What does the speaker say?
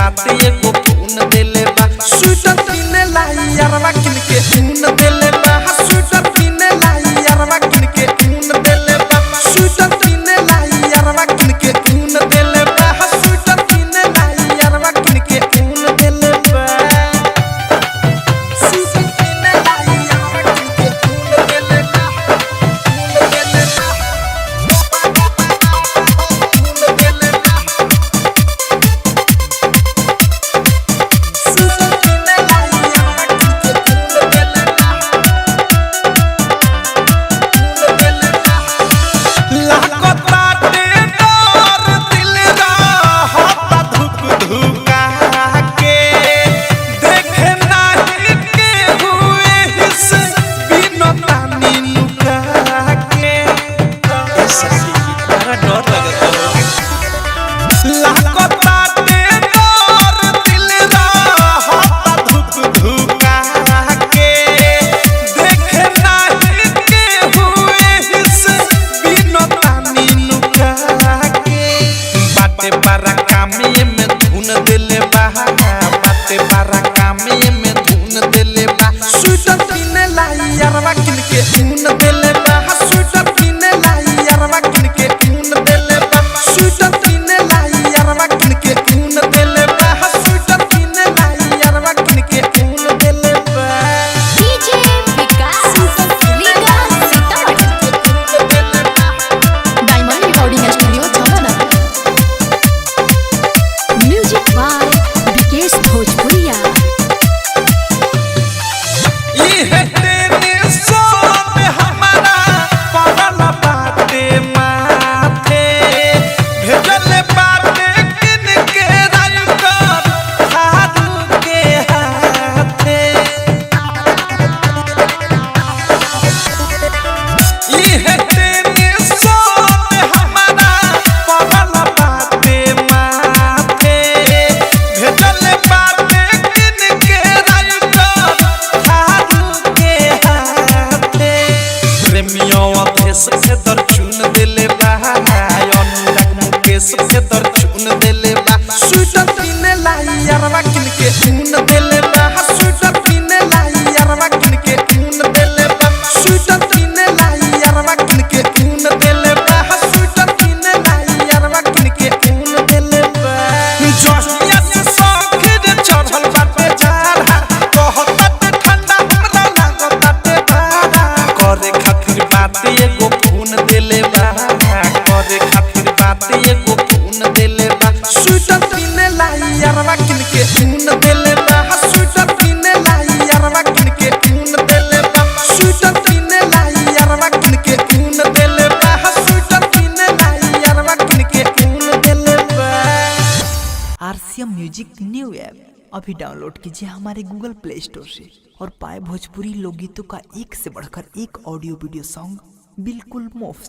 बाते एगो खून देले बा स्वेटर किने लाई यारवा किनके खून देले बा स्वेटर किने लाई यारवा किनके खून देले बा स्वेटर किने लाई यारवा किनके खून देले बा स्वेटर किने लाई यारवा किनके खून देले बा स्वेटर किने लाई यारवा किनके खून देले बा खून देले बा खून देले बा स्वेटर किने लाई यारवा किनके खून देले बा खून देले बा लागताटे डर दिल रहता धुक धुका के देखे नाही के हुए हिस बिना तानी लुका के ऐसा बड़ा डर लगता लागताटे डर दिल रहता धुक धुका के देखे नाही के हुए हिस बिना तानी लुका के बाटे बारा कामे में धुन देले बा बाटे बारा कामे में धुन देले बा स्वेटर किने लाई यारवा किनके खून देले बा स्वेटर किने लाई यारवा किनके खून देले बा स्वेटर किने लाई यारवा किनके खून देले बा स्वेटर किने लाई यारवा किनके खून देले बा डीजे विकास लीगा सीतामढ़ी खून देले बा डायमंड रिकॉर्डिंग स्टूडियो छावना म्यूजिक बाय विकेश भोजपुरिया इहे तेरे सोन हमारा पड़ल बाटे माथे भेजल बाटे किनके राइकर हारू के हाथे इहे तेरे सोन हमारा पड़ल बाटे माथे भेजल बाटे किनके राइकर हारू के हाथे प्रेमियों अधेश के दर चुन देले बा अनुराग मुकेश के दर चुन देले बा स्वेटर किने लाई यारवा किनके खून देले बा स्वेटर किने लाई यारवा किनके खून देले बा स्वेटर किने लाई यारवा किनके खून देले बा स्वेटर किने लाई यारवा किनके खून देले बा जहिया से सखीर चढ़ल बाटे जाड़ा कहताटे ठंडा हमरा लागताटे भाड़ा करे खातिर बात एगो खून देले बा करे खातिर बात एगो खून देले बा स्वेटर किने लाई यारवा किनके खून देले बा स्वेटर किने लाई यारवा किनके खून देले बा स्वेटर किने लाई यारवा किनके खून देले बा स्वेटर किने लाई यारवा किनके खून देले बा आरसीएम म्यूजिक न्यू ऐप अभी डाउनलोड कीजिए हमारे गूगल प्ले स्टोर से और पाए भोजपुरी लोकगीतों का एक से बढ़कर एक ऑडियो वीडियो सॉन्ग बिल्कुल मुफ्त।